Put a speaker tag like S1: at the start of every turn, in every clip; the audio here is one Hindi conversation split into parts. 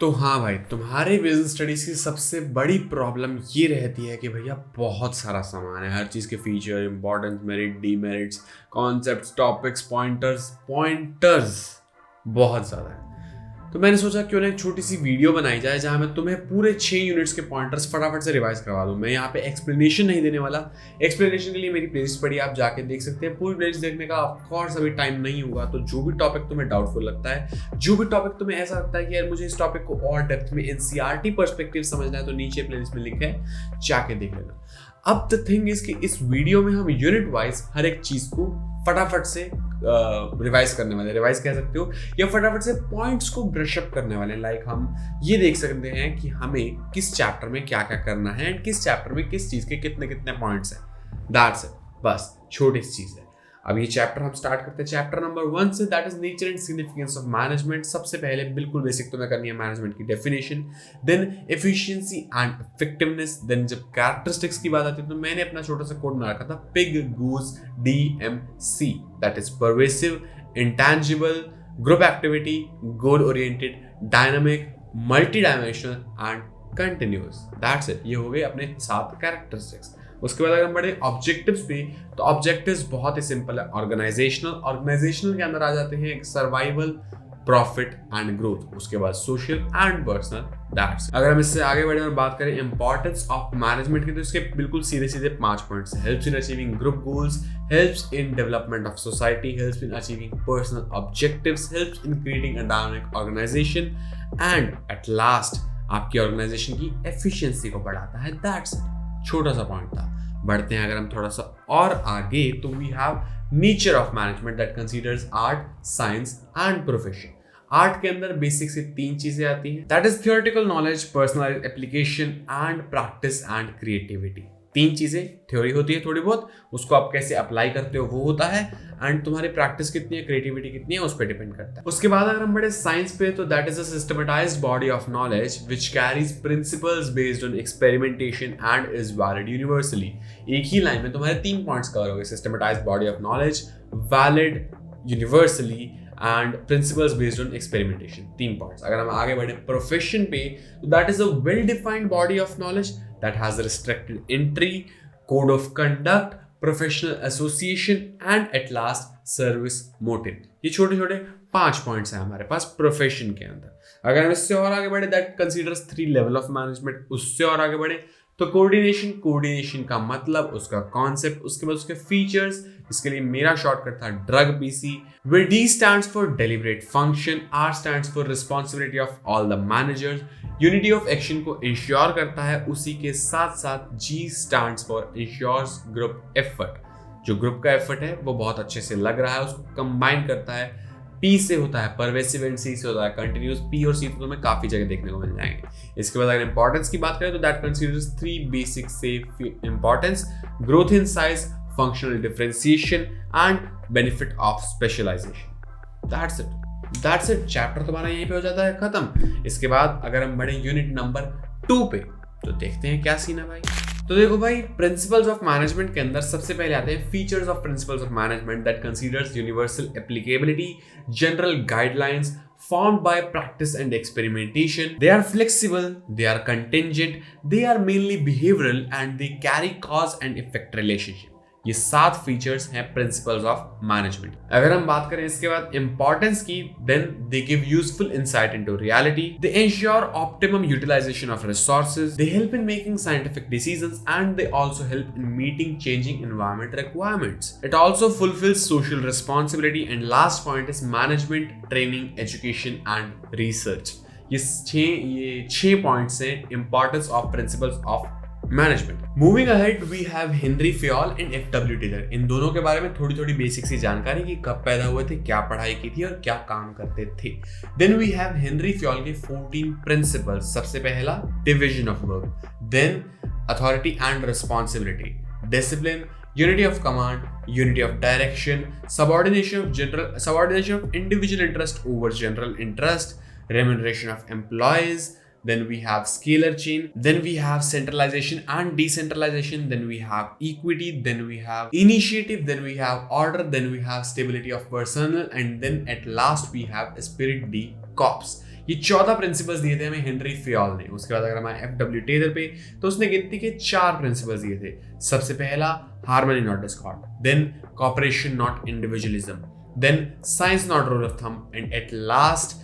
S1: तो हाँ भाई, तुम्हारे बिजनेस स्टडीज की सबसे बड़ी प्रॉब्लम ये रहती है कि भैया बहुत सारा सामान है, हर चीज़ के feature, importance, merit, demerits, concepts, topics, pointers pointers बहुत ज़्यादा है। तो मैंने सोचा क्यों ना एक छोटी सी वीडियो बनाई जाए जहाँ मैं तुम्हें पूरे 6 यूनिट्स के पॉइंटर्स फटाफट से रिवाइज करवा दूँ। मैं यहाँ पे एक्सप्लेनेशन नहीं देने वाला। एक्सप्लेनेशन के लिए मेरी प्लेलिस्ट पड़ी, आप जाके देख सकते हैं। पूरी प्लेलिस्ट देखने का ऑफकोर्स अभी टाइम नहीं होगा, तो जो भी टॉपिक तुम्हें डाउटफुल लगता है, जो भी टॉपिक तुम्हें ऐसा लगता है कि यार मुझे इस टॉपिक को और डेप्थ में एनसीईआरटी पर्सपेक्टिव समझना है, तो नीचे प्लेलिस्ट में लिंक है, जाके देख लेना। अब द थिंग इज कि इस वीडियो में हम यूनिट वाइज हर एक चीज को फटाफट से रिवाइज करने वाले, रिवाइज कह सकते हो, या फटाफट से पॉइंट्स को ब्रश अप करने वाले। लाइक हम ये देख सकते हैं कि हमें किस चैप्टर में क्या क्या करना है एंड किस चैप्टर में किस चीज के कितने कितने पॉइंट्स हैं। दैट्स इट, बस छोटी सी चीज है। अब ये चैप्टर हम स्टार्ट करते हैं चैप्टर नंबर 1 से, that is nature and significance of management. सबसे पहले बिल्कुल बेसिक तुम्हें करनी है मैनेजमेंट की definition, then efficiency and effectiveness, then जब कैरेक्टरिस्टिक्स की बात आती है तो मैंने अपना छोटा सा कोड बना रखा था, pig goose DMC, that is pervasive, intangible, group activity, goal oriented, dynamic, multi dimensional and continuous. That's it, ये हो गए अपने 7 कैरेक्टरिस्टिक्स। उसके बाद अगर हम बढ़े ऑब्जेक्टिव्स पे, तो ऑब्जेक्टिव्स बहुत ही सिंपल है। ऑर्गेनाइजेशनल के अंदर आ जाते हैं सर्वाइवल, प्रॉफिट एंड ग्रोथ। उसके बाद सोशल एंड पर्सनल। दैट्स। अगर हम इससे आगे बढ़े और बात करें इंपॉर्टेंस ऑफ मैनेजमेंट की, तो इसके बिल्कुल सीधे सीधे 5 पॉइंट्स हैं। Helps in achieving group goals, helps in development of society, helps in achieving personal objectives, helps in creating a dynamic organisation and at last आपकी ऑर्गेनाइजेशन की एफिशिएंसी को बढ़ाता है। दैट्स इट, छोटा सा पॉइंट था। बढ़ते हैं अगर हम थोड़ा सा और आगे, तो we have nature of management that considers art, science and profession. Art के अंदर बेसिक से 3 चीजें आती हैं, that is theoretical knowledge, personalised application and practice and creativity. 3 चीजें, थ्योरी होती है थोड़ी बहुत, उसको आप कैसे अप्लाई करते हो वो होता है, एंड तुम्हारी प्रैक्टिस कितनी है, क्रिएटिविटी कितनी है, उस पर डिपेंड करता है। उसके बाद अगर हम बढ़े साइंस पे, तो that is a systematised body of knowledge which carries principles based on experimentation and is valid universally. एक ही लाइन में तुम्हारे 3 पॉइंट्स कवर हो गए, systematised body of knowledge, valid universally and principles based on experimentation. 3 points. अगर हम आगे बढ़े प्रोफेशन पे, तो that is a well defined body of knowledge that has restricted entry, code of conduct, professional association and at last service motive. ये छोटे छोटे 5 पॉइंट्स हैं हमारे पास प्रोफेशन के अंदर। अगर हम इससे और आगे बढ़े, that considers 3 level of management. उससे और आगे बढ़े तो कोऑर्डिनेशन का मतलब, उसका कॉन्सेप्ट, उसके बाद उसके फीचर्स। इसके लिए मेरा शॉर्टकट था drug PC, where D stands for deliberate function, R stands for responsibility of all the managers, unity of action को इंश्योर करता है, उसी के साथ साथ G stands for ensures group effort। जो ग्रुप का एफर्ट है वो बहुत अच्छे से लग रहा है, उसको कंबाइन करता है। P से होता है परवेसिव एंड C से होता है कंटिन्यूस। P और C तो तुम्हें काफी जगह देखने को मिल जाएंगे। इसके बाद अगर इंपॉर्टेंस की बात करें, तो दैट कंसीडर्स 3 बेसिक से importance, growth in size, functional differentiation and benefit of specialisation. That's it, chapter तुम्हारा यहीं पे हो जाता है खत्म। इसके बाद अगर हम बढ़े यूनिट नंबर 2 पे, तो देखते हैं क्या सीन है भाई। तो देखो भाई, प्रिंसिपल्स ऑफ मैनेजमेंट के अंदर सबसे पहले आते हैं features of principles of management that considers universal applicability, general guidelines formed by practice and experimentation. They are flexible, they are contingent, they are mainly behavioral and they carry cause and effect relationship. ये 7 फीचर्स हैं प्रिंसिपल्स ऑफ मैनेजमेंट। अगर हम बात करें इसके बाद इंपॉर्टेंस की, then they give useful insight into reality, they ensure optimum utilisation of resources, they help in making scientific decisions and they also help in meeting changing environment requirements. It also fulfils social responsibility and last point is management training, education and research. ये 6 पॉइंट्स हैं importance of principles of management. Moving ahead, we have Henri Fayol and FW Taylor. इन दोनों के बारे में थोड़ी थोड़ी बेसिक सी जानकारी कि कब पैदा हुए थे, क्या पढ़ाई की थी और क्या काम करते थे। Then we have Henri Fayol के 14 प्रिंसिपल्स। सबसे पहला division of work, then authority and responsibility, discipline, unity of command, unity of direction, subordination of individual interest over general interest, remuneration of employees. Then we have scalar chain, then we have centralization and decentralization, then we have equity, then we have initiative, then we have order, then we have stability of personnel, and then at last we have spirit D corps. ये 14 प्रिंसिपल्स दिए थे हमें हेनरी फ्योल ने। उसके बाद अगर हमारे एफ.डब्ल्यू. टेलर पे, तो उसने गिनती के 4 प्रिंसिपल्स दिए थे। सबसे पहला harmony not discord, then cooperation not individualism, then science not rule of thumb, and at last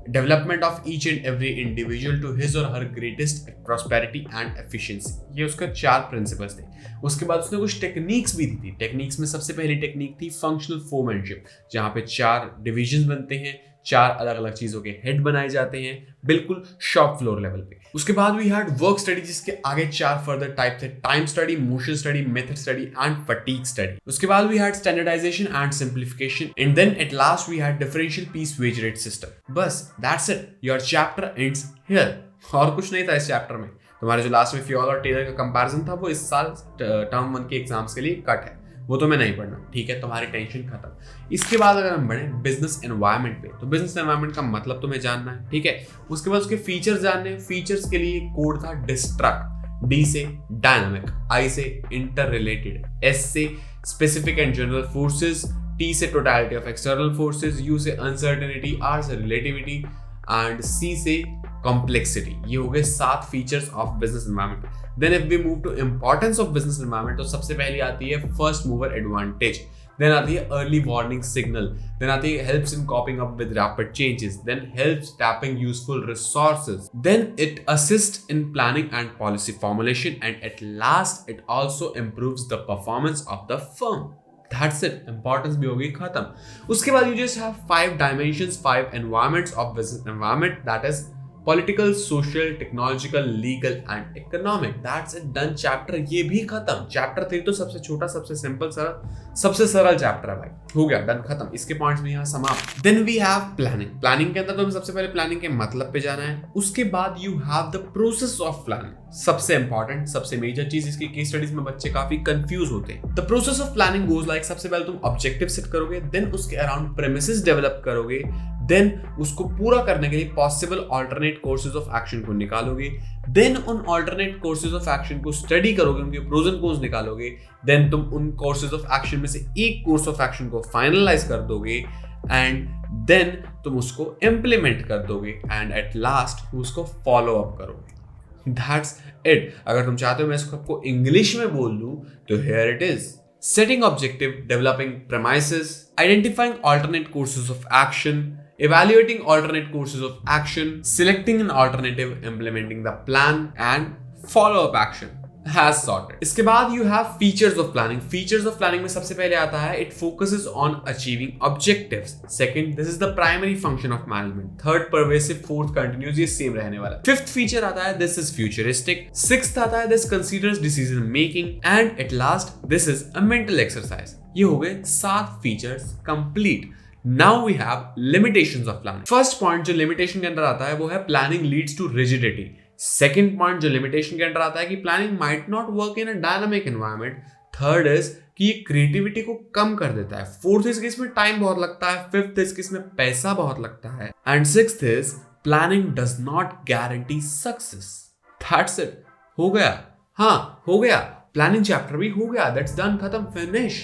S1: development of each and every individual to his or her greatest prosperity and efficiency. ये उसका 4 प्रिंसिपल्स थे। उसके बाद उसने कुछ टेक्निक्स भी दी थी। टेक्निक्स में सबसे पहली टेक्निक थी फंक्शनल फोरमैनशिप, जहां पे 4 डिविजन बनते हैं, 4 अलग अलग चीजों के हेड बनाए जाते हैं, बिल्कुल शॉप फ्लोर लेवल पे। उसके बाद वी हैड वर्क स्टडी, जिसके आगे 4 फर्दर टाइप थे, time study, motion study, method study and fatigue study. उसके बाद we had standardisation and simplification, and then at last we had differential piece wage rate system. बस that's it, your chapter ends here. और कुछ नहीं था इस चैप्टर में। तुम्हारे जो लास्ट में फ्योल और टेलर का कंपैरिजन था, वो इस साल टर्म 1 के एग्जाम्स के लिए कट है, वो तो मैं नहीं पढ़ना, ठीक है, तुम्हारी टेंशन खत्म। इसके बाद अगर हम बढ़े बिजनेस एनवायरनमेंट पे, तो बिजनेस एनवायरनमेंट का मतलब तुम्हें जानना है, ठीक है। उसके बाद उसके फीचर्स जानने हैं। फीचर्स के लिए कोड था डिस्ट्रक्ट, डी से डायनामिक, आई से इंटर रिलेटेड, एस से specific and general forces, T से totality of external forces, U से अनसर्टेनिटी, आर से रिलेटिविटी एंड सी से कॉम्प्लेक्सिटी। ये हो गए 7 features of business environment. Then if we move to importance of business environment, तो सबसे पहली आती है फर्स्ट मूवर एडवांटेज, देन आती है अर्ली वार्निंग सिग्नल, देन आती है helps in coping up with rapid changes, then helps tapping useful resources, then it assist in planning and policy formulation, and at last it also improves the performance of the firm. That's it, importance भी होगी खत्म। उसके बाद you just have 5 dimensions, 5 environments of business environment, that is political, social, technological, legal and economic. That's it, done chapter। ये भी खत्म। चैप्टर 3 तो सबसे छोटा, सबसे सिंपल, सबसे सरल चैप्टर है भाई, हो गया, डन, खत्म। इसके पॉइंट्स भी यहाँ समाप्त। Then we have planning. Planning के अंदर तुम्हें सबसे पहले प्लानिंग के मतलब पे जाना है। उसके बाद you have the process of planning, सबसे इंपॉर्टेंट, सबसे मेजर चीज। इसकी केस स्टडीज में बच्चे काफी कंफ्यूज होते हैं। The process of planning goes like, सबसे पहले तुम ऑब्जेक्टिव सेट करोगे, देन उसके अराउंड प्रेमिसेस डेवलप करोगे, देन उसको पूरा करने के लिए possible alternate courses of action को निकालोगे, देन उन ऑल्टरनेट कोर्सेज ऑफ एक्शन को स्टडी करोगे, उनके प्रोज एंड कॉन्स निकालोगे, देन तुम उन कोर्सेज ऑफ एक्शन में से एक कोर्स ऑफ एक्शन को फाइनलाइज कर दोगे, एंड देन तुम उसको इम्प्लीमेंट कर दोगे, एंड एट लास्ट उसको फॉलो अप करोगे। That's it. अगर तुम चाहते हो मैं इसको आपको इंग्लिश में बोल दूं, तो here it is. Setting objective, developing premises, identifying alternate courses of action, evaluating alternate courses of action, selecting an alternative, implementing the plan, and follow-up action. Has sorted. इसके बाद you have features of planning. Features of planning में सबसे पहले आता है it focuses on achieving objectives. Second, this is the primary function of management. Third, pervasive. Fourth, continuous. ये same रहने वाला है. Fifth feature आता है this is futuristic. Sixth आता है this considers decision making. And at last, this is a mental exercise. ये हो गए 7 features complete. Now we have limitations of planning. First point जो limitation के अंदर आता है वो है planning leads to rigidity. Second point जो लिमिटेशन के अंदर आता है कि planning might not work in a dynamic environment. Third is कि ये क्रिएटिविटी को कम कर देता है। फोर्थ इज कि इसमें टाइम बहुत लगता है। फिफ्थ इज कि इसमें पैसा बहुत लगता है, and sixth is planning does not guarantee success. That's it, हो गया। हाँ, हो गया, प्लानिंग चैप्टर भी हो गया, दैट्स डन, खत्म, फिनिश।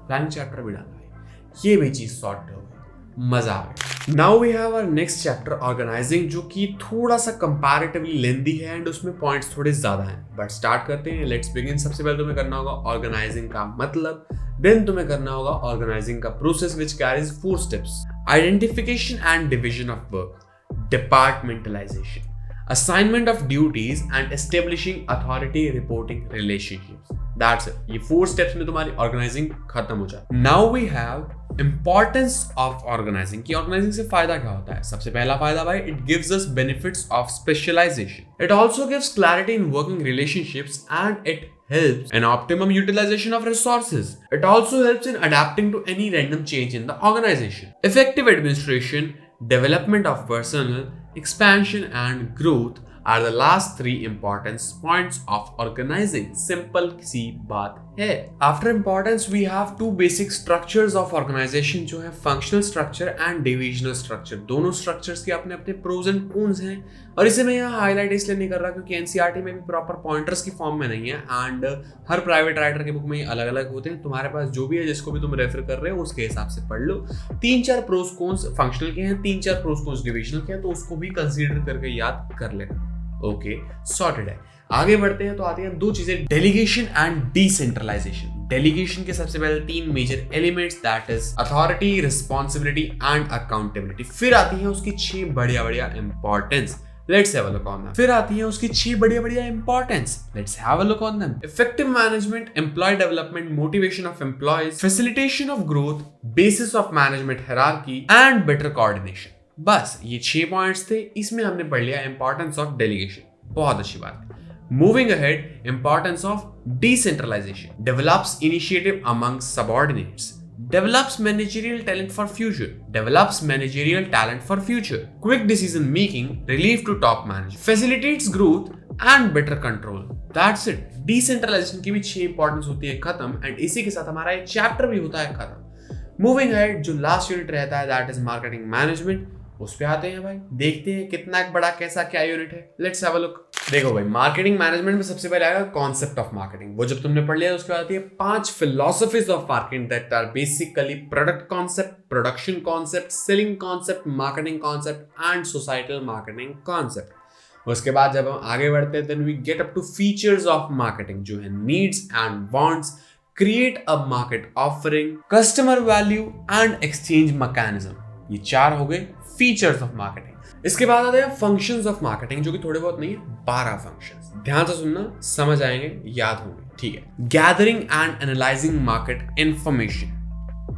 S1: प्लानिंग चैप्टर भी डन है, ये भी चीज सॉर्ट हो गई, मजा आ गया। Now we have our next chapter organising, जो कि थोड़ा सा कंपैरेटिवली लेंथी है एंड उसमें पॉइंट्स थोड़े ज्यादा हैं, बट स्टार्ट करते हैं। Let's begin. सबसे पहले तुम्हें करना होगा ऑर्गेनाइजिंग का मतलब, देन तुम्हें करना होगा ऑर्गेनाइजिंग का process which carries 4 steps. Identification and division of work, departmentalisation, assignment of duties and establishing authority reporting relationships. That's it. ये 4 steps में तुम्हारी organizing खत्म हो जाए। Now we have importance of organizing। कि organizing से फायदा क्या होता है? सबसे पहला फायदा भाई, it gives us benefits of specialization. It also gives clarity in working relationships and it helps in optimum utilization of resources. It also helps in adapting to any random change in the organization. Effective administration, development of personnel, expansion and growth are the last 3 important points of organizing. Simple सी बात है। After importance we have two basic structures of organisation, जो है functional structure and divisional structure. दोनों स्ट्रक्चर्स के अपने अपने प्रोज एंड कॉन्स हैं, और इसे मैं यहाँ हाईलाइट इसलिए नहीं कर रहा क्योंकि एनसीईआरटी में भी प्रॉपर पॉइंटर्स की फॉर्म में नहीं है, एंड हर प्राइवेट राइटर के बुक में अलग अलग होते हैं। तुम्हारे पास जो भी है, जिसको भी तुम रेफर कर रहे हो उसके हिसाब से पढ़ लो। 3-4 प्रोज कॉन्स फंक्शनल के हैं, 3-4 प्रोज कॉन्स डिविजनल के हैं, तो उसको भी कंसीडर करके याद कर लेना। ओके, सॉर्टेड है। आगे बढ़ते हैं तो आती हैं दो चीजें, डेलीगेशन एंड डिसेंट्रलाइजेशन। डेलीगेशन के सबसे पहले 3 major elements, that is authority, responsibility and accountability. फिर आती है उसकी 6 बढ़िया importance. Let's have a look on them. फिर आती है उसकी 6 बढ़िया importance. Let's have a look on them. Effective management, employee development, motivation of employees, facilitation of growth, basis of management hierarchy and better coordination. बस ये 6 पॉइंट्स थे। इसमें हमने पढ़ लिया इंपॉर्टेंस ऑफ डेलीगेशन, बहुत अच्छी बात है। Moving ahead, importance of decentralization. Develops initiative among subordinates. Develops managerial talent for future. Develops managerial talent for future. Quick decision making, relief to top managers. Facilitates growth and better control. That's it. Decentralization की भी 6 इंपॉर्टेंस होती है खत्म, एंड इसी के साथ हमारा एक चैप्टर भी होता है खत्म। मूविंग अहेड, जो लास्ट यूनिट रहता है दैट इज मार्केटिंग मैनेजमेंट। उस पे आते हैं भाई, देखते हैं कितना बड़ा कैसा क्या यूनिट है। Let's have a look. देखो भाई, मार्केटिंग मैनेजमेंट में सबसे पहले आएगा कॉन्सेप्ट ऑफ मार्केटिंग। वो जब तुमने पढ़ लिया उसके बाद आती है 5 philosophies of marketing that are basically product concept, production concept, selling concept, marketing concept and societal marketing concept. उसके बाद जब हम आगे बढ़ते हैं then we get up to features of marketing, जो है needs and wants, create a market offering, customer value and exchange mechanism. ये 4 हो गए फीचर्स ऑफ मार्केटिंग। इसके बाद आते हैं फंक्शंस ऑफ मार्केटिंग, जो कि थोड़े बहुत नहीं है, 12 फंक्शंस। ध्यान से सुनना, समझ आएंगे, याद होंगे, ठीक है। Gathering and analysing market information,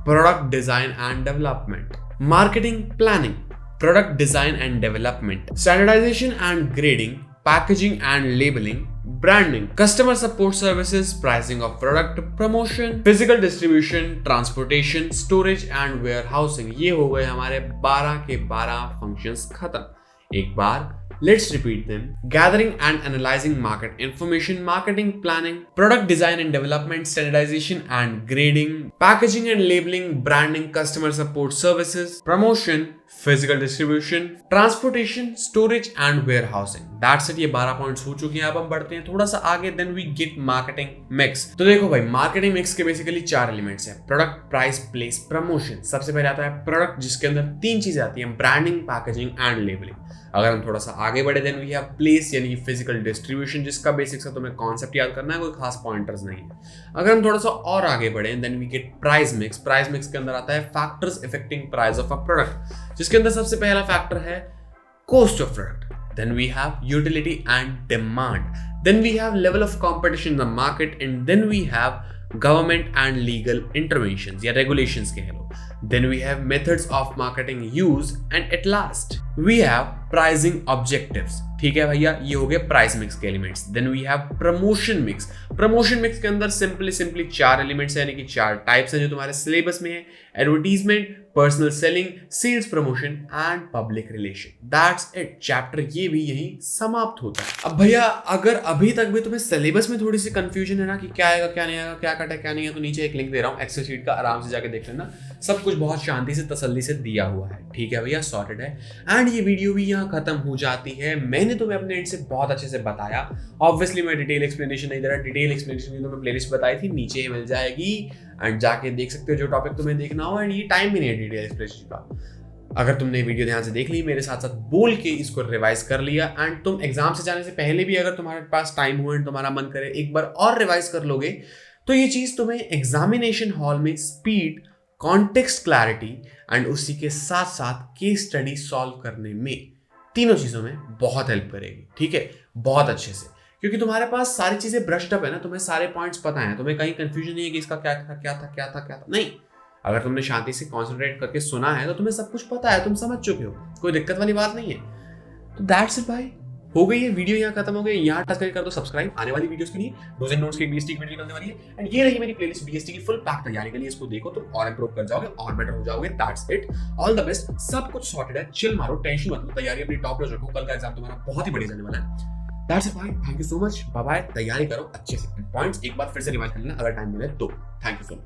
S1: product design and development, marketing planning, product design and development, standardisation and grading, packaging and labelling, branding, customer support services, pricing of product, promotion, physical distribution, transportation, storage and warehousing। ये हो गए हमारे 12 के 12 functions खत्म। एक बार let's repeat them. Gathering and analyzing market information, marketing planning, product design and development, standardization and grading, packaging and labeling, branding, customer support services, promotion, physical distribution, transportation, storage and warehousing. That's it. ये 12 पॉइंट्स हो चुके हैं। अब हम बढ़ते हैं थोड़ा सा आगे, then we get marketing mix। तो देखो भाई, मार्केटिंग मिक्स के बेसिकली 4 एलिमेंट्स हैं, प्रोडक्ट, प्राइस, प्लेस, प्रमोशन। सबसे पहले आता है प्रोडक्ट, जिसके अंदर 3 चीजें आती हैं, ब्रांडिंग, पैकेजिंग एंड लेबलिंग। अगर हम थोड़ा सा आगे बढ़े देन वी हैव प्लेस, यानी कि फिजिकल डिस्ट्रीब्यूशन, जिसका बेसिक सा तुम्हें कॉन्सेप्ट याद करना है, कोई खास पॉइंटर्स नहीं है। अगर हम थोड़ा सा और आगे बढ़े then we get price mix. Price mix के अंदर आता है factors affecting price of a product, जिसके अंदर सबसे पहला फैक्टर है cost of product. Then we have utility and demand, then we have level of competition in the market, and then we have government and legal interventions या regulations के हैं लोग। Then we have methods of marketing use, and at last we have pricing objectives। ठीक है भैया, ये हो गए प्राइस मिक्स के elements. Then we have promotion mix। promotion mix के अंदर सिंपली 4 एलिमेंट्स यानी कि 4 टाइप्स हैं जो तुम्हारे सिलेबस में है, advertisement, personal selling, sales promotion and public relation. That's it. Chapter ये भी यही समाप्त होता है। अब भैया, अगर अभी तक भी तुम्हें सिलेबस में थोड़ी सी कंफ्यूजन है ना कि क्या आएगा क्या नहीं आएगा, क्या कटा क्या नहीं है, तो नीचे एक लिंक दे रहा हूँ एक्सेल शीट का, आराम से जाके देख लेना। सब कुछ बहुत शांति से तसल्ली से दिया हुआ है, ठीक है भैया, सॉर्टेड है। एंड ये वीडियो भी यहाँ खत्म हो जाती है। मैंने तुम्हें अपने एंड से बहुत अच्छे से बताया। ऑब्वियसली मैं डिटेल एक्सप्लेनेशन नहीं दे रहा, डिटेल एक्सप्लेनेशन की तो मैं प्लेलिस्ट बताई थी, नीचे ही मिल जाएगी, एंड जाके देख सकते हो जो टॉपिक तुम्हें देखना हो। एंड ये टाइम भी नहीं है डिटेल एक्सप्लेनेशन का। अगर तुमने वीडियो ध्यान से देख ली, मेरे साथ साथ बोल के इसको रिवाइज कर लिया, एंड तुम एग्जाम से जाने से पहले भी अगर तुम्हारे पास टाइम हो एंड तुम्हारा मन करे एक बार और रिवाइज कर लोगे, तो ये चीज तुम्हें एग्जामिनेशन हॉल में स्पीड, कॉन्टेक्स्ट क्लैरिटी एंड उसी के साथ साथ केस स्टडी सॉल्व करने में, तीनों चीजों में बहुत हेल्प करेगी, ठीक है, बहुत अच्छे से। क्योंकि तुम्हारे पास सारी चीजें ब्रश्ड अप है ना, तुम्हें सारे पॉइंट्स पता है, तुम्हें कहीं कंफ्यूजन नहीं है कि इसका क्या था क्या था क्या था क्या था, नहीं। अगर तुमने शांति से कॉन्सेंट्रेट करके सुना है तो तुम्हें सब कुछ पता है, तुम समझ चुके हो, कोई दिक्कत वाली बात नहीं है। तो दैट्स इट भाई, हो गई है वीडियो, यहाँ खत्म हो गई। यहाँ टच करके कर दो सब्सक्राइब आने वाली वीडियोस के लिए। डूज एंड नोट्स की बीएसटी की वीडियो निकलने वाली है, एंड ये रही मेरी प्लेलिस्ट बीएसटी की फुल पैक तैयारी के लिए। इसको देखो तो और इंप्रूव कर जाओगे और बेटर हो जाओगे। That's it, all the best, सब कुछ सॉर्टेड है, चिल मारो, टेंशन मत लो, तैयारी अपनी टॉप नॉच रखो, कल का एग्जाम तुम्हारा बहुत ही बढ़िया जाने वाला है। दैट्स इट भाई, thank you so much, bye bye. तैयारी करो अच्छे से, पॉइंट्स एक बार फिर से रिवाइज कर लेना अगर टाइम मिले तो। Thank you so much.